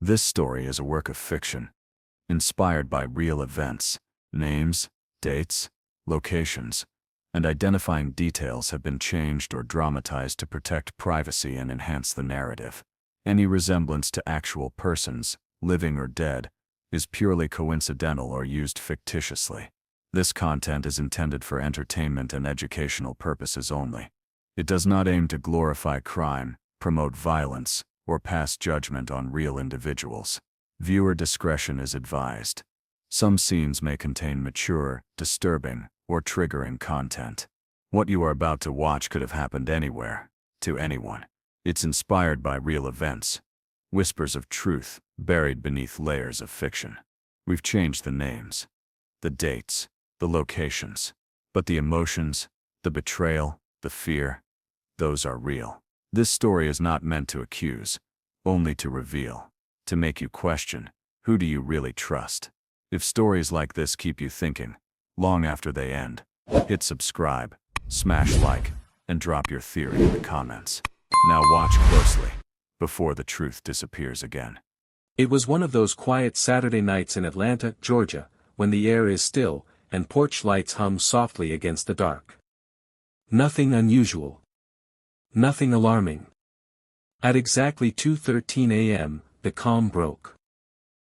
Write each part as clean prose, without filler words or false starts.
This story is a work of fiction, inspired by real events. Names, dates, locations, and identifying details have been changed or dramatized to protect privacy and enhance the narrative. Any resemblance to actual persons, living or dead, is purely coincidental or used fictitiously. This content is intended for entertainment and educational purposes only. It does not aim to glorify crime, promote violence, or pass judgment on real individuals. Viewer discretion is advised. Some scenes may contain mature, disturbing, or triggering content. What you are about to watch could have happened anywhere, to anyone. It's inspired by real events. Whispers of truth, buried beneath layers of fiction. We've changed the names, the dates, the locations, but the emotions, the betrayal, the fear, those are real. This story is not meant to accuse, only to reveal, to make you question, who do you really trust? If stories like this keep you thinking, long after they end, hit subscribe, smash like, and drop your theory in the comments. Now watch closely, before the truth disappears again. It was one of those quiet Saturday nights in Atlanta, Georgia, when the air is still, and porch lights hum softly against the dark. Nothing unusual. Nothing alarming. At exactly 2:13 a.m., the calm broke.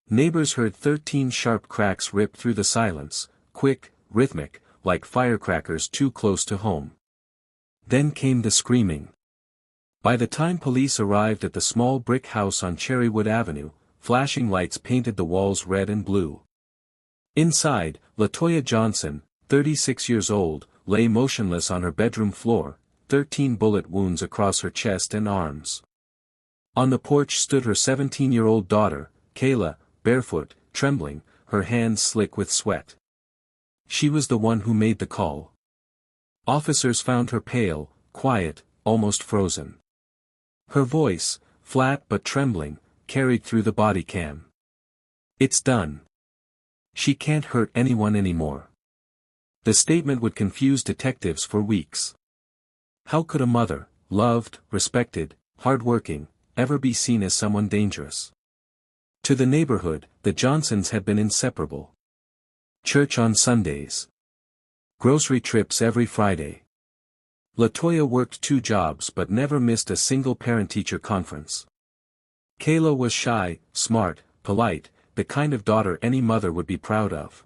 Neighbors heard 13 sharp cracks rip through the silence, quick, rhythmic, like firecrackers too close to home. Then came the screaming. By the time police arrived at the small brick house on Cherrywood Avenue, flashing lights painted the walls red and blue. Inside, LaToya Johnson, 36 years old, lay motionless on her bedroom floor, 13 bullet wounds across her chest and arms. On the porch stood her 17-year-old daughter, Kayla, barefoot, trembling, her hands slick with sweat. She was the one who made the call. Officers found her pale, quiet, almost frozen. Her voice, flat but trembling, carried through the body cam. "It's done. She can't hurt anyone anymore." The statement would confuse detectives for weeks. How could a mother, loved, respected, hardworking, ever be seen as someone dangerous? To the neighborhood, the Johnsons had been inseparable. Church on Sundays. Grocery trips every Friday. LaToya worked 2 jobs but never missed a single parent-teacher conference. Kayla was shy, smart, polite, the kind of daughter any mother would be proud of.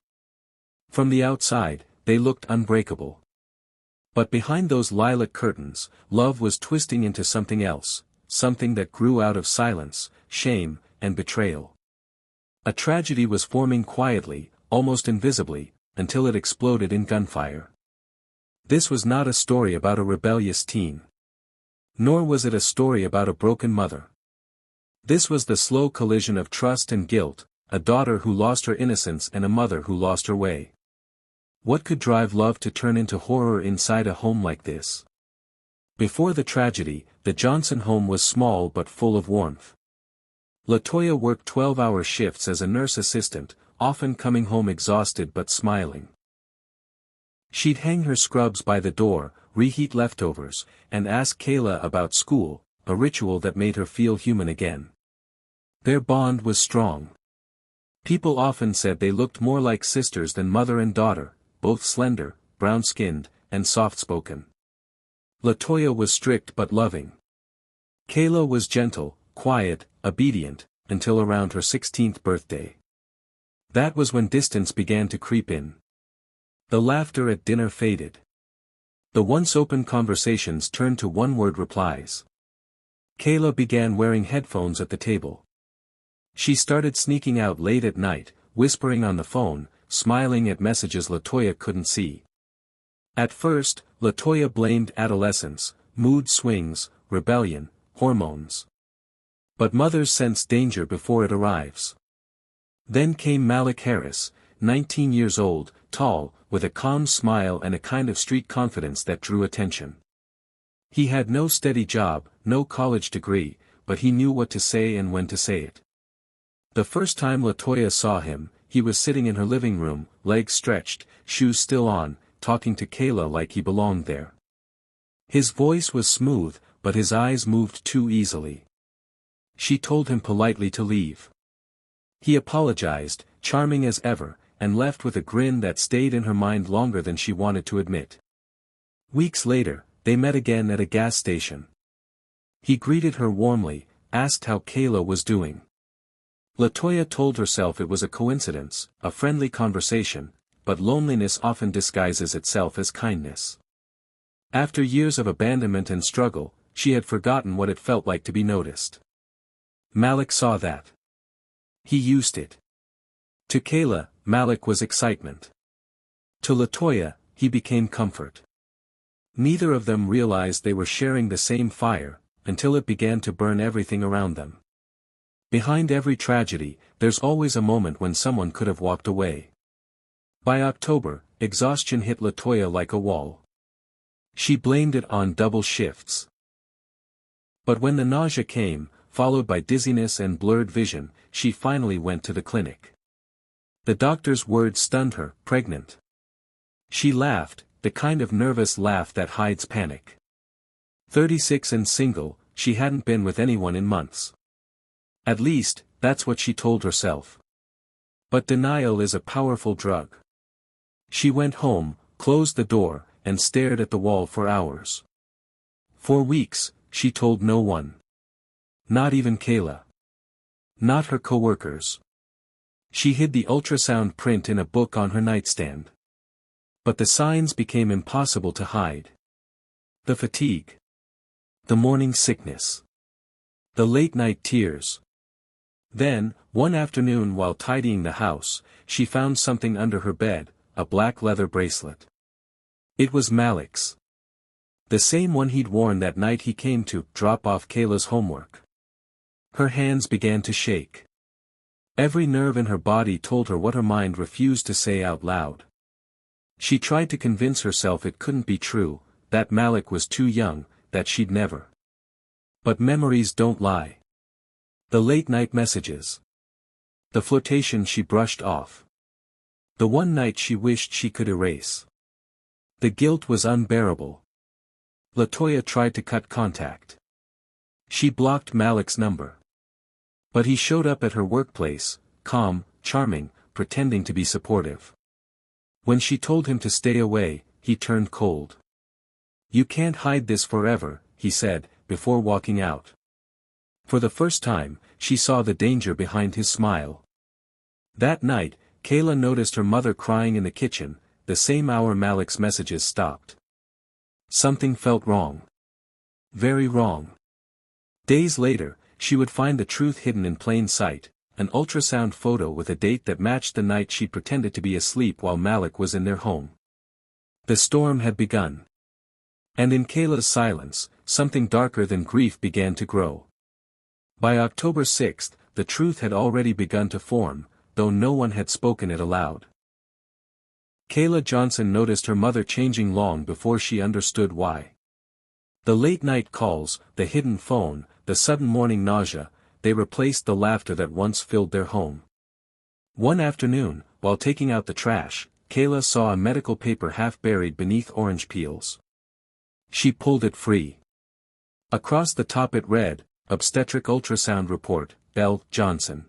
From the outside, they looked unbreakable. But behind those lilac curtains, love was twisting into something else, something that grew out of silence, shame, and betrayal. A tragedy was forming quietly, almost invisibly, until it exploded in gunfire. This was not a story about a rebellious teen. Nor was it a story about a broken mother. This was the slow collision of trust and guilt, a daughter who lost her innocence and a mother who lost her way. What could drive love to turn into horror inside a home like this? Before the tragedy, the Johnson home was small but full of warmth. LaToya worked 12-hour shifts as a nurse assistant, often coming home exhausted but smiling. She'd hang her scrubs by the door, reheat leftovers, and ask Kayla about school, a ritual that made her feel human again. Their bond was strong. People often said they looked more like sisters than mother and daughter, both slender, brown-skinned, and soft-spoken. LaToya was strict but loving. Kayla was gentle, quiet, obedient, until around her 16th birthday. That was when distance began to creep in. The laughter at dinner faded. The once open conversations turned to one-word replies. Kayla began wearing headphones at the table. She started sneaking out late at night, whispering on the phone, smiling at messages LaToya couldn't see. At first, LaToya blamed adolescence, mood swings, rebellion, hormones. But mothers sense danger before it arrives. Then came Malik Harris, 19 years old, tall, with a calm smile and a kind of street confidence that drew attention. He had no steady job, no college degree, but he knew what to say and when to say it. The first time LaToya saw him, he was sitting in her living room, legs stretched, shoes still on, talking to Kayla like he belonged there. His voice was smooth, but his eyes moved too easily. She told him politely to leave. He apologized, charming as ever, and left with a grin that stayed in her mind longer than she wanted to admit. Weeks later, they met again at a gas station. He greeted her warmly, asked how Kayla was doing. LaToya told herself it was a coincidence, a friendly conversation, but loneliness often disguises itself as kindness. After years of abandonment and struggle, she had forgotten what it felt like to be noticed. Malik saw that. He used it. To Kayla, Malik was excitement. To LaToya, he became comfort. Neither of them realized they were sharing the same fire, until it began to burn everything around them. Behind every tragedy, there's always a moment when someone could have walked away. By October, exhaustion hit LaToya like a wall. She blamed it on double shifts. But when the nausea came, followed by dizziness and blurred vision, she finally went to the clinic. The doctor's words stunned her, pregnant. She laughed, the kind of nervous laugh that hides panic. 36 and single, she hadn't been with anyone in months. At least, that's what she told herself. But denial is a powerful drug. She went home, closed the door, and stared at the wall for hours. For weeks, she told no one. Not even Kayla. Not her coworkers. She hid the ultrasound print in a book on her nightstand. But the signs became impossible to hide. The fatigue. The morning sickness. The late-night tears. Then, one afternoon while tidying the house, she found something under her bed, a black leather bracelet. It was Malik's. The same one he'd worn that night he came to drop off Kayla's homework. Her hands began to shake. Every nerve in her body told her what her mind refused to say out loud. She tried to convince herself it couldn't be true, that Malik was too young, that she'd never. But memories don't lie. The late-night messages. The flirtation she brushed off. The one night she wished she could erase. The guilt was unbearable. LaToya tried to cut contact. She blocked Malik's number. But he showed up at her workplace, calm, charming, pretending to be supportive. When she told him to stay away, he turned cold. "You can't hide this forever," he said, before walking out. For the first time, she saw the danger behind his smile. That night, Kayla noticed her mother crying in the kitchen, the same hour Malik's messages stopped. Something felt wrong. Very wrong. Days later, she would find the truth hidden in plain sight, an ultrasound photo with a date that matched the night she pretended to be asleep while Malik was in their home. The storm had begun. And in Kayla's silence, something darker than grief began to grow. By October 6, the truth had already begun to form, though no one had spoken it aloud. Kayla Johnson noticed her mother changing long before she understood why. The late-night calls, the hidden phone, the sudden morning nausea, they replaced the laughter that once filled their home. One afternoon, while taking out the trash, Kayla saw a medical paper half buried beneath orange peels. She pulled it free. Across the top it read, "Obstetric Ultrasound Report, Belle Johnson."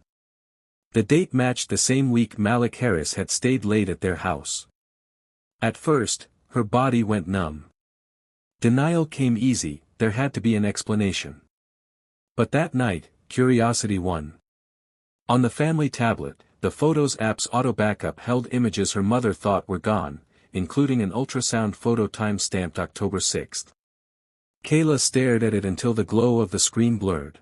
The date matched the same week Malik Harris had stayed late at their house. At first, her body went numb. Denial came easy, there had to be an explanation. But that night, curiosity won. On the family tablet, the Photos app's auto-backup held images her mother thought were gone, including an ultrasound photo time-stamped October 6. Kayla stared at it until the glow of the screen blurred.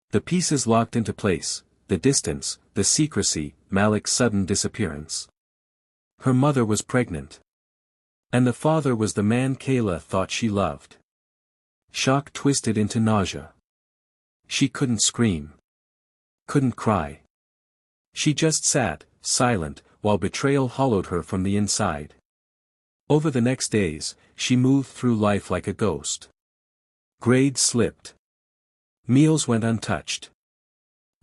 The pieces locked into place, the distance, the secrecy, Malik's sudden disappearance. Her mother was pregnant. And the father was the man Kayla thought she loved. Shock twisted into nausea. She couldn't scream. Couldn't cry. She just sat, silent, while betrayal hollowed her from the inside. Over the next days, she moved through life like a ghost. Grades slipped. Meals went untouched.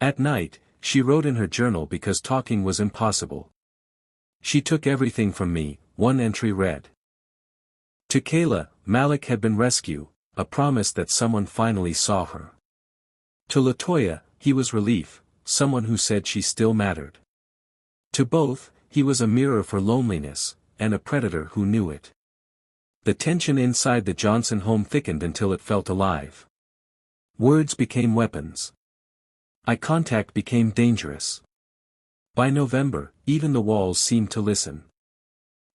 At night, she wrote in her journal because talking was impossible. "She took everything from me," one entry read. To Kayla, Malik had been rescue, a promise that someone finally saw her. To LaToya, he was relief, someone who said she still mattered. To both, he was a mirror for loneliness, and a predator who knew it. The tension inside the Johnson home thickened until it felt alive. Words became weapons. Eye contact became dangerous. By November, even the walls seemed to listen.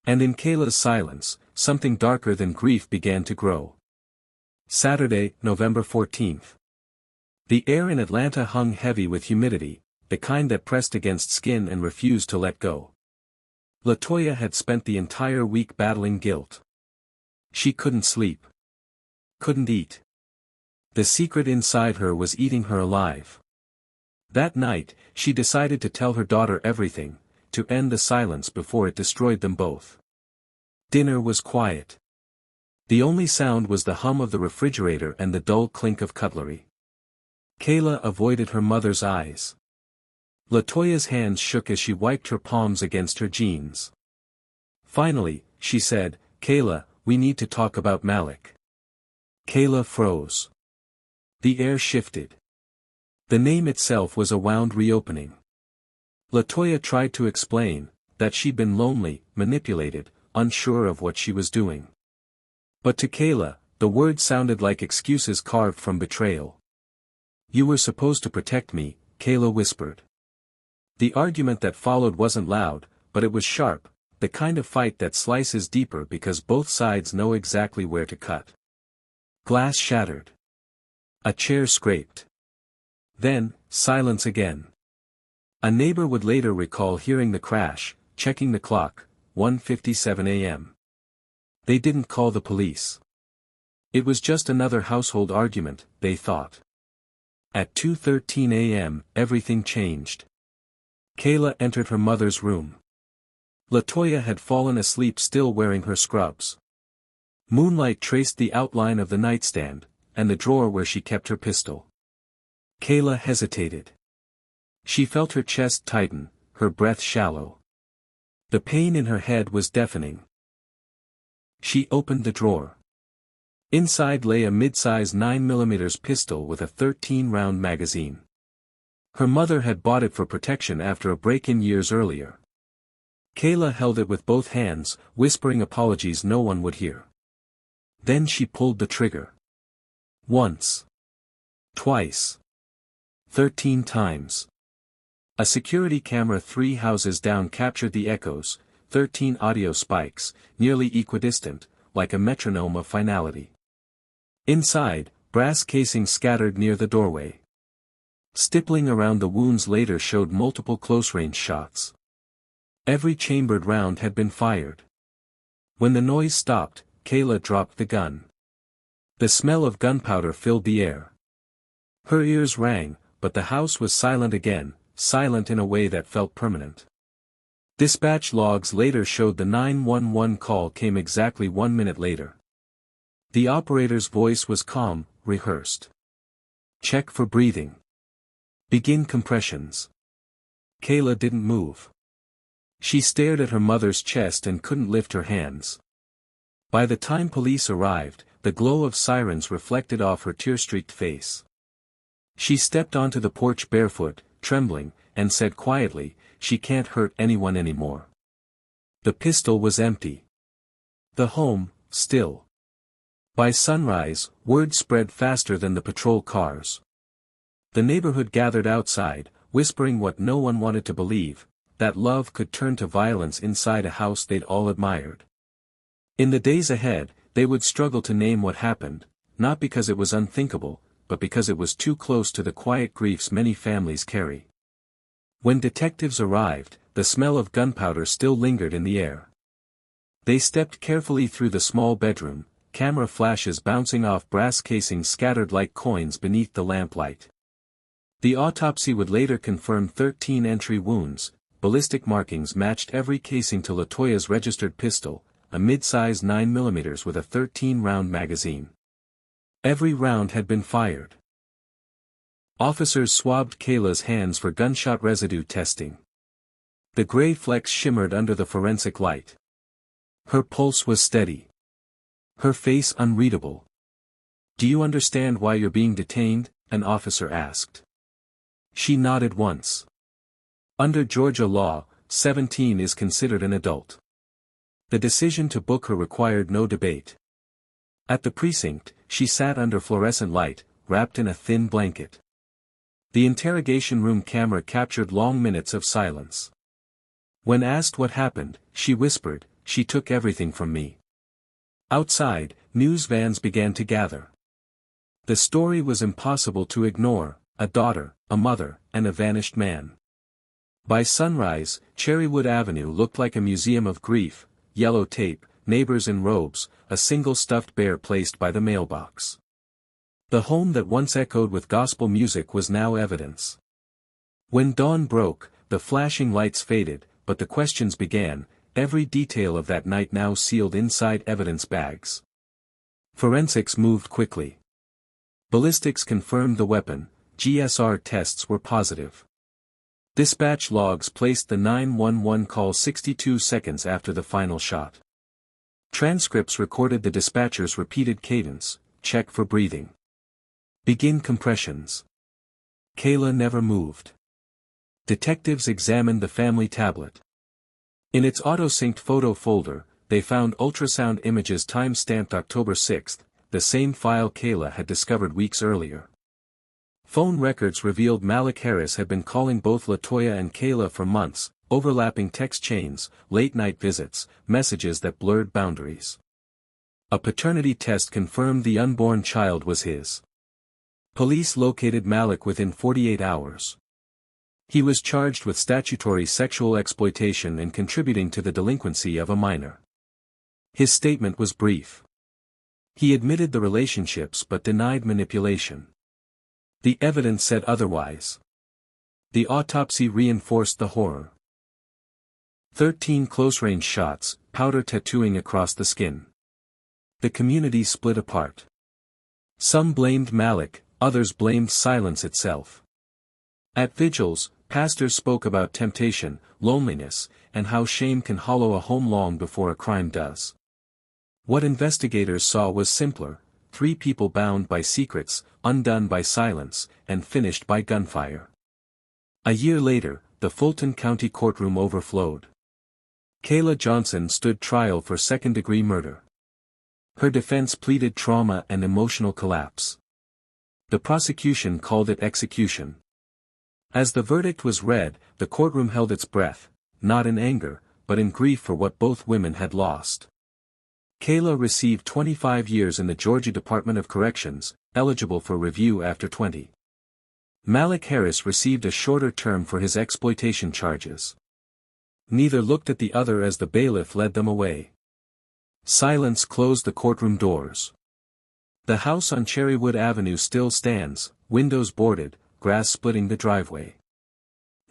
And in Kayla's silence, something darker than grief began to grow. Saturday, November 14th. The air in Atlanta hung heavy with humidity, the kind that pressed against skin and refused to let go. LaToya had spent the entire week battling guilt. She couldn't sleep. Couldn't eat. The secret inside her was eating her alive. That night, she decided to tell her daughter everything, to end the silence before it destroyed them both. Dinner was quiet. The only sound was the hum of the refrigerator and the dull clink of cutlery. Kayla avoided her mother's eyes. LaToya's hands shook as she wiped her palms against her jeans. Finally, she said, "Kayla, we need to talk about Malik." Kayla froze. The air shifted. The name itself was a wound reopening. LaToya tried to explain that she'd been lonely, manipulated, unsure of what she was doing. But to Kayla, the words sounded like excuses carved from betrayal. "You were supposed to protect me," Kayla whispered. The argument that followed wasn't loud, but it was sharp, the kind of fight that slices deeper because both sides know exactly where to cut. Glass shattered. A chair scraped. Then, silence again. A neighbor would later recall hearing the crash, checking the clock, 1:57 a.m. They didn't call the police. It was just another household argument, they thought. At 2:13 a.m., everything changed. Kayla entered her mother's room. LaToya had fallen asleep still wearing her scrubs. Moonlight traced the outline of the nightstand, and the drawer where she kept her pistol. Kayla hesitated. She felt her chest tighten, her breath shallow. The pain in her head was deafening. She opened the drawer. Inside lay a mid-size 9mm pistol with a 13-round magazine. Her mother had bought it for protection after a break-in years earlier. Kayla held it with both hands, whispering apologies no one would hear. Then she pulled the trigger. Once. Twice. 13 times. A security camera 3 houses down captured the echoes, 13 audio spikes, nearly equidistant, like a metronome of finality. Inside, brass casings scattered near the doorway. Stippling around the wounds later showed multiple close-range shots. Every chambered round had been fired. When the noise stopped, Kayla dropped the gun. The smell of gunpowder filled the air. Her ears rang, but the house was silent again, silent in a way that felt permanent. Dispatch logs later showed the 911 call came exactly 1 minute later. The operator's voice was calm, rehearsed. "Check for breathing. Begin compressions." Kayla didn't move. She stared at her mother's chest and couldn't lift her hands. By the time police arrived, the glow of sirens reflected off her tear-streaked face. She stepped onto the porch barefoot, trembling, and said quietly, "She can't hurt anyone anymore." The pistol was empty. The home, still. By sunrise, word spread faster than the patrol cars. The neighborhood gathered outside, whispering what no one wanted to believe, that love could turn to violence inside a house they'd all admired. In the days ahead, they would struggle to name what happened, not because it was unthinkable, but because it was too close to the quiet griefs many families carry. When detectives arrived, the smell of gunpowder still lingered in the air. They stepped carefully through the small bedroom, camera flashes bouncing off brass casings scattered like coins beneath the lamplight. The autopsy would later confirm 13 entry wounds, ballistic markings matched every casing to LaToya's registered pistol, a mid-size 9mm with a 13-round magazine. Every round had been fired. Officers swabbed Kayla's hands for gunshot residue testing. The gray flecks shimmered under the forensic light. Her pulse was steady. Her face unreadable. "Do you understand why you're being detained?" an officer asked. She nodded once. Under Georgia law, 17 is considered an adult. The decision to book her required no debate. At the precinct, she sat under fluorescent light, wrapped in a thin blanket. The interrogation room camera captured long minutes of silence. When asked what happened, she whispered, "She took everything from me." Outside, news vans began to gather. The story was impossible to ignore: a daughter, a mother, and a vanished man. By sunrise, Cherrywood Avenue looked like a museum of grief: yellow tape, neighbors in robes, a single stuffed bear placed by the mailbox. The home that once echoed with gospel music was now evidence. When dawn broke, the flashing lights faded, but the questions began, every detail of that night now sealed inside evidence bags. Forensics moved quickly. Ballistics confirmed the weapon, GSR tests were positive. Dispatch logs placed the 911 call 62 seconds after the final shot. Transcripts recorded the dispatcher's repeated cadence: "Check for breathing. Begin compressions." Kayla never moved. Detectives examined the family tablet. In its auto-synced photo folder, they found ultrasound images time-stamped October 6, the same file Kayla had discovered weeks earlier. Phone records revealed Malik Harris had been calling both LaToya and Kayla for months, overlapping text chains, late-night visits, messages that blurred boundaries. A paternity test confirmed the unborn child was his. Police located Malik within 48 hours. He was charged with statutory sexual exploitation and contributing to the delinquency of a minor. His statement was brief. He admitted the relationships but denied manipulation. The evidence said otherwise. The autopsy reinforced the horror. 13 close-range shots, powder tattooing across the skin. The community split apart. Some blamed Malik, others blamed silence itself. At vigils, pastors spoke about temptation, loneliness, and how shame can hollow a home long before a crime does. What investigators saw was simpler: 3 people bound by secrets, undone by silence, and finished by gunfire. A year later, the Fulton County courtroom overflowed. Kayla Johnson stood trial for second-degree murder. Her defense pleaded trauma and emotional collapse. The prosecution called it execution. As the verdict was read, the courtroom held its breath, not in anger, but in grief for what both women had lost. Kayla received 25 years in the Georgia Department of Corrections, eligible for review after 20. Malik Harris received a shorter term for his exploitation charges. Neither looked at the other as the bailiff led them away. Silence closed the courtroom doors. The house on Cherrywood Avenue still stands, windows boarded, grass splitting the driveway.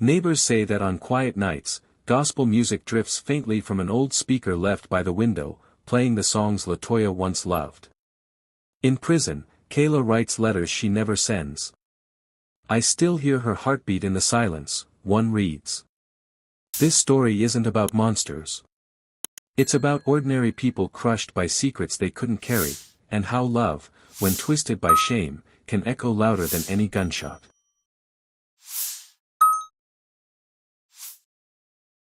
Neighbors say that on quiet nights, gospel music drifts faintly from an old speaker left by the window, playing the songs LaToya once loved. In prison, Kayla writes letters she never sends. "I still hear her heartbeat in the silence," one reads. This story isn't about monsters. It's about ordinary people crushed by secrets they couldn't carry, and how love, when twisted by shame, can echo louder than any gunshot.